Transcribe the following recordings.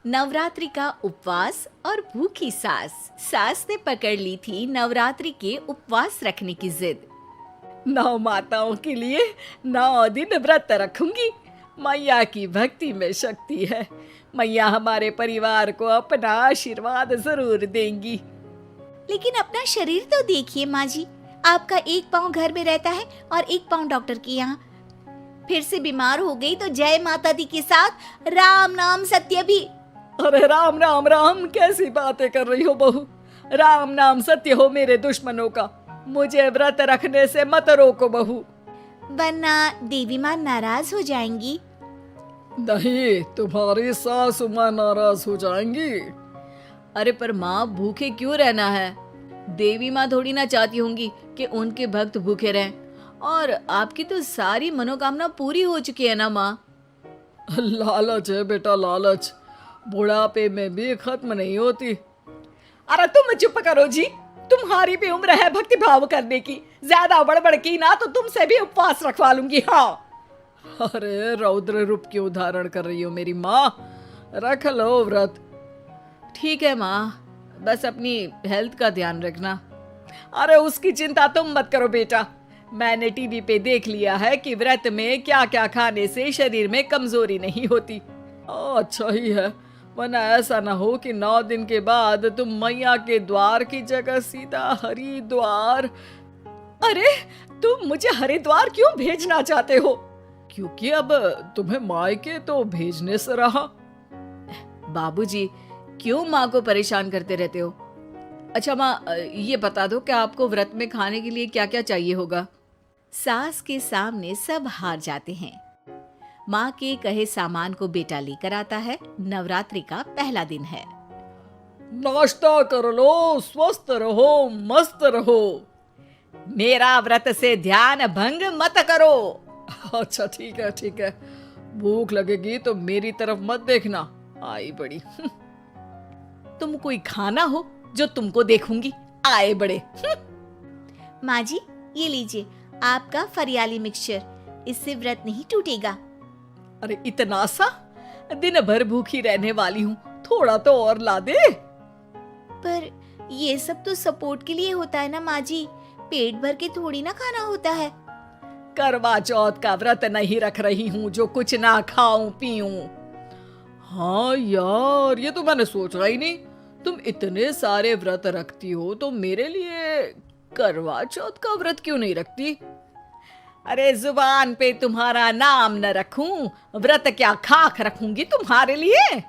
नवरात्रि का उपवास और भूखी सास। सास ने पकड़ ली थी नवरात्रि के उपवास रखने की जिद। 9 माताओं के लिए 9 दिन व्रत रखूंगी। मैया की भक्ति में शक्ति है। मैया हमारे परिवार को अपना आशीर्वाद जरूर देंगी। लेकिन अपना शरीर तो देखिए माँ जी, आपका एक पाँव घर में रहता है और एक पाँव डॉक्टर के यहाँ। फिर से बीमार हो गई तो जय माता दी के साथ राम नाम सत्य भी। अरे राम राम राम, कैसी बातें कर रही हो बहू। राम नाम सत्य हो मेरे दुश्मनों का। मुझे व्रत रखने से मत रोको बहू, वरना देवी माँ नाराज हो जाएंगी। नहीं, तुम्हारी सासु माँ नाराज हो जाएंगी। अरे पर माँ, भूखे क्यों रहना है? देवी माँ थोड़ी ना चाहती होंगी कि उनके भक्त भूखे रहें। और आपकी तो सारी मनोकामना पूरी हो चुकी है ना माँ। लालच है बेटा, लालच बुढ़ापे में भी खत्म नहीं होती। अरे तुम चुप करो जी, तुम्हारी भी उम्र है भक्ति भाव करने की। ज्यादा बड़बड़ की ना तो तुमसे भी उपवास रखवा लूंगी। हाँ। अरे रौद्र रूप क्यों धारण कर रही हो मेरी माँ, रख लो व्रत। ठीक है माँ, बस अपनी हेल्थ का ध्यान रखना। अरे उसकी चिंता तुम मत करो बेटा। मैंने टीवी पे देख लिया है कि व्रत में क्या क्या खाने से शरीर में कमजोरी नहीं होती। अच्छा ही है, वरना ऐसा ना हो कि 9 दिन के बाद तुम मैया के द्वार की जगह सीधा हरिद्वार। अरे तुम मुझे हरिद्वार क्यों भेजना चाहते हो? क्योंकि अब तुम्हें मायके तो भेजने से रहा। बाबूजी, क्यों माँ को परेशान करते रहते हो? अच्छा माँ, ये बता दो कि आपको व्रत में खाने के लिए क्या क्या चाहिए होगा? सास के सामने सब हार जाते हैं। माँ के कहे सामान को बेटा लेकर आता है। नवरात्रि का पहला दिन है। नाश्ता कर लो, स्वस्थ रहो, मस्त रहो। मेरा व्रत से ध्यान भंग मत करो। अच्छा ठीक है ठीक है, भूख लगेगी तो मेरी तरफ मत देखना, आई बड़ी। तुम कोई खाना हो जो तुमको देखूंगी, आए बड़े। माँ जी, ये लीजिए आपका फरियाली मिक्सचर, इससे व्रत नहीं टूटेगा। अरे इतना सा? दिन भर भूखी रहने वाली हूँ, थोड़ा तो और ला दे। पर ये सब तो सपोर्ट के लिए होता है ना माँ जी, पेट भर के थोड़ी ना खाना होता है। करवा चौथ का व्रत नहीं रख रही हूँ जो कुछ ना खाऊं पीऊं। हाँ यार, ये तो मैंने सोचा ही नहीं। तुम इतने सारे व्रत रखती हो तो मेरे लिए करवा चौथ का व्रत क्यों नहीं रखती? अरे जुबान पे तुम्हारा नाम न रखूं, व्रत क्या खाक रखूंगी तुम्हारे लिए।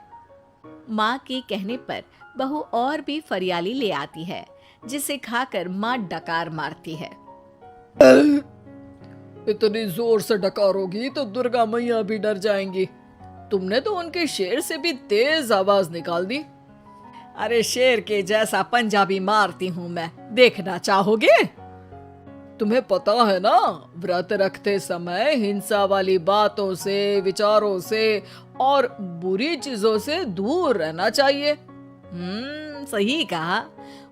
माँ के कहने पर बहू और भी फरियाली ले आती है, जिसे खाकर माँ डकार मारती है। इतनी जोर से डकारोगी तो दुर्गा मैया भी डर जाएंगी। तुमने तो उनके शेर से भी तेज आवाज निकाल दी। अरे शेर के जैसा पंजाबी मारती हूँ मैं, देखना चाहोगे? तुम्हें पता है ना, व्रत रखते समय हिंसा वाली बातों से, विचारों से और बुरी चीजों से दूर रहना चाहिए। सही कहा,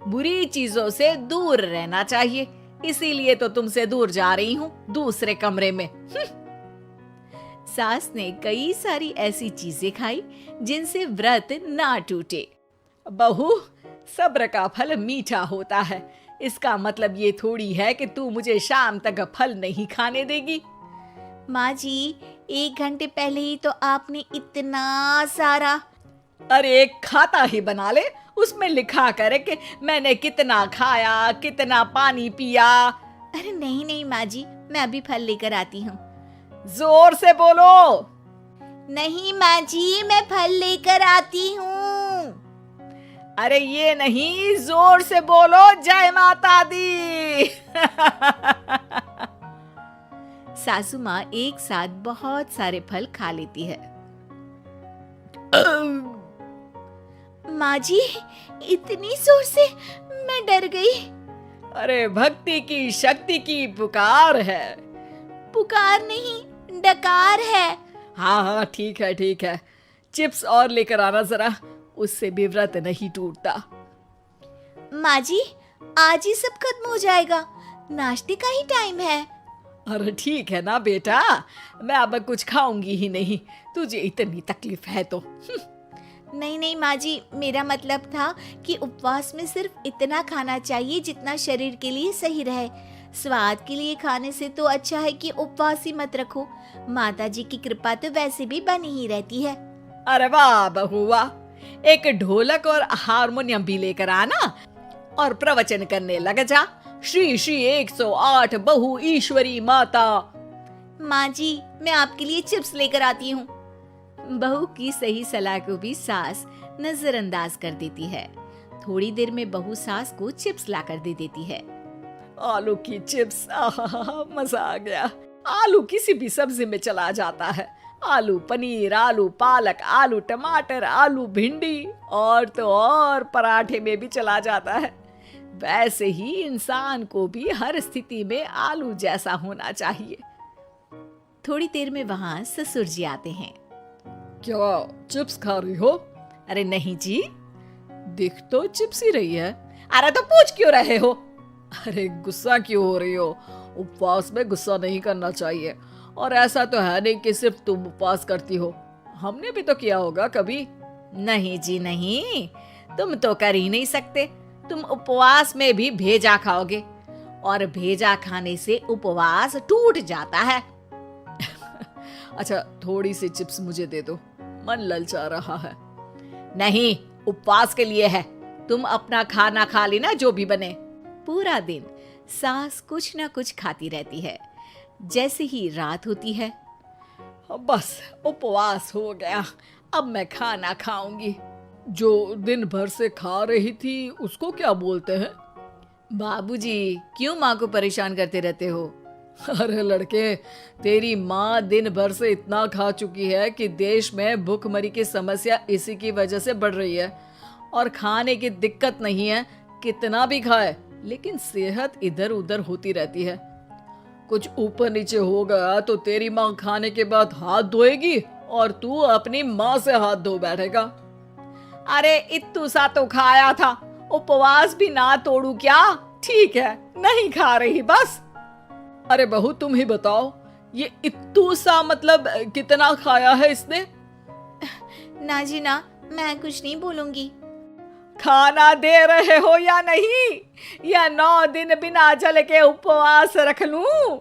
बुरी चीजों से दूर रहना चाहिए। इसीलिए तो तुमसे दूर जा रही हूँ, दूसरे कमरे में। सास ने कई सारी ऐसी चीजें खाई जिनसे व्रत ना टूटे। बहू, सब्र का फल मीठा होता है। इसका मतलब ये थोड़ी है कि तू मुझे शाम तक फल नहीं खाने देगी। माँ जी, 1 घंटे पहले ही तो आपने इतना सारा। अरे एक खाता ही बना ले, उसमें लिखा करे कि मैंने कितना खाया, कितना पानी पिया। अरे नहीं नहीं माँ जी, मैं अभी फल लेकर आती हूँ। जोर से बोलो। नहीं माँ जी, मैं फल लेकर आती हूँ। अरे ये नहीं, जोर से बोलो, जय माता दी। सासू माँ एक साथ बहुत सारे फल खा लेती है। माँ जी, इतनी जोर से मैं डर गई। अरे भक्ति की शक्ति की पुकार है। पुकार नहीं, डकार है। हाँ हाँ ठीक है ठीक है, चिप्स और लेकर आना जरा, उससे भी व्रत नहीं टूटता। माँ जी, आज ही सब खत्म हो जाएगा, नाश्ते का ही टाइम है। अरे ठीक है ना बेटा, मैं अब कुछ खाऊंगी ही नहीं, तुझे इतनी तकलीफ है तो। नहीं नहीं माँ जी, मेरा मतलब था कि उपवास में सिर्फ इतना खाना चाहिए जितना शरीर के लिए सही रहे। स्वाद के लिए खाने से तो अच्छा है कि उपवास ही मत रखो। माता जी की कृपा तो वैसे भी बनी ही रहती है। अरे वाह बहू वाह, एक ढोलक और हारमोनियम भी लेकर आना और प्रवचन करने लग जा। श्री श्री 108 बहु ईश्वरी माता। माँ जी, मैं आपके लिए चिप्स लेकर आती हूँ। बहू की सही सलाह को भी सास नजरअंदाज कर देती है। थोड़ी देर में बहू सास को चिप्स लाकर दे देती है। आलू की चिप्स, आहा, मजा आ गया। आलू किसी भी सब्जी में चला जाता है। आलू पनीर, आलू पालक, आलू टमाटर, आलू भिंडी और तो और पराठे में भी चला जाता है। वैसे ही इंसान को भी हर स्थिति में आलू जैसा होना चाहिए। थोड़ी देर में वहाँ ससुर जी आते हैं। क्या चिप्स खा रही हो? अरे नहीं जी, दिख तो चिप्स ही रही है। अरे तो पूछ क्यों रहे हो? अरे गुस्सा क्यों हो रही हो? उपवास में गुस्सा नहीं करना चाहिए। और ऐसा तो है नहीं कि सिर्फ तुम उपवास करती हो, हमने भी तो किया होगा कभी। नहीं जी नहीं, तुम तो कर ही नहीं सकते। तुम उपवास में भी भेजा खाओगे और भेजा खाने से उपवास टूट जाता है। अच्छा, थोड़ी सी चिप्स मुझे दे दो, मन ललचा रहा है। नहीं, उपवास के लिए है। तुम अपना खाना खा लेना जो भी बने। पूरा दिन सास कुछ ना कुछ खाती रहती है। जैसे ही रात होती है, बस उपवास हो गया, अब मैं खाना खाऊंगी। जो दिन भर से खा रही थी उसको क्या बोलते हैं? बाबूजी, क्यों माँ को परेशान करते रहते हो? अरे लड़के, तेरी माँ दिन भर से इतना खा चुकी है कि देश में भूखमरी की समस्या इसी की वजह से बढ़ रही है। और खाने की दिक्कत नहीं है, कितना भी खाए, लेकिन सेहत इधर उधर होती रहती है। कुछ ऊपर नीचे हो गया तो तेरी माँ खाने के बाद हाथ धोएगी और तू अपनी माँ से हाथ धो बैठेगा। अरे इत्तू सा तो खाया था, उपवास भी ना तोड़ू क्या? ठीक है, नहीं खा रही बस। अरे बहू, तुम ही बताओ, ये इत्तू सा मतलब कितना खाया है इसने? ना जी ना, मैं कुछ नहीं बोलूंगी। खाना दे रहे हो या नहीं, या 9 दिन बिना जल के उपवास रख लूं?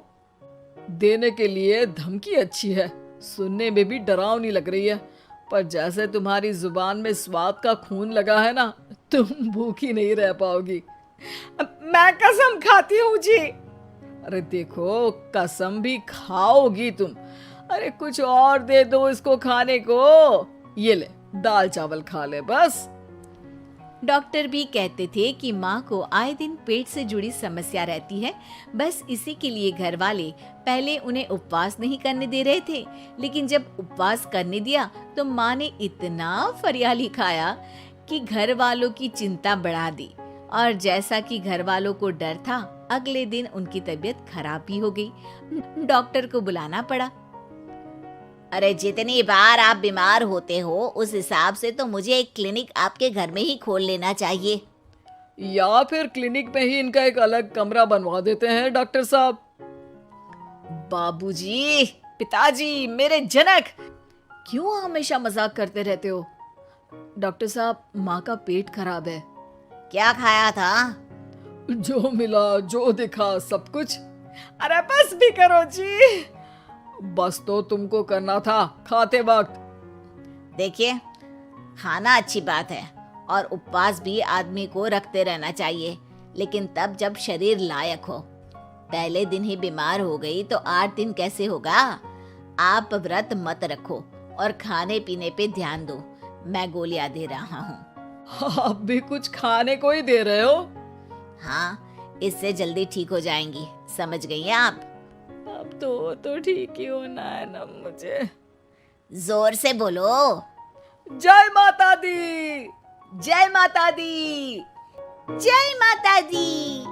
देने के लिए धमकी अच्छी है, सुनने में भी डरावनी लग रही है, पर जैसे तुम्हारी जुबान में स्वाद का खून लगा है ना, तुम भूखी नहीं रह पाओगी। मैं कसम खाती हूँ जी। अरे देखो, कसम भी खाओगी तुम। अरे कुछ और दे दो इसको खाने को। ये ले, दाल चावल खा ले बस। डॉक्टर भी कहते थे कि माँ को आए दिन पेट से जुड़ी समस्या रहती है। बस इसी के लिए घर वाले पहले उन्हें उपवास नहीं करने दे रहे थे, लेकिन जब उपवास करने दिया तो माँ ने इतना फरियाली खाया कि घर वालों की चिंता बढ़ा दी। और जैसा कि घर वालों को डर था, अगले दिन उनकी तबीयत खराब भी हो गई। डॉक्टर को बुलाना पड़ा। अरे जितनी बार आप बीमार होते हो उस हिसाब से तो मुझे एक क्लिनिक आपके घर में ही खोल लेना चाहिए। या फिर क्लिनिक में ही इनका एक अलग कमरा बनवा देते हैं डॉक्टर साहब। बाबूजी, पिताजी, मेरे जनक, क्यों हमेशा मजाक करते रहते हो? डॉक्टर साहब, माँ का पेट खराब है। क्या खाया था? जो मिला, जो दिखा, सब कुछ। अरे बस भी करो जी। बस तो तुमको करना था खाते वक्त। देखिए, खाना अच्छी बात है और उपवास भी आदमी को रखते रहना चाहिए, लेकिन तब जब शरीर लायक हो। पहले दिन ही बीमार हो गई तो 8 दिन कैसे होगा? आप व्रत मत रखो और खाने पीने पे ध्यान दो। मैं गोलियां दे रहा हूँ। आप भी कुछ खाने को ही दे रहे हो? हाँ, इससे जल्दी ठीक हो जाएंगी। समझ गई हैं आप? अब तो ठीक ही होना है ना मुझे। जोर से बोलो। जय माता दी। जय माता दी। जय माता दी।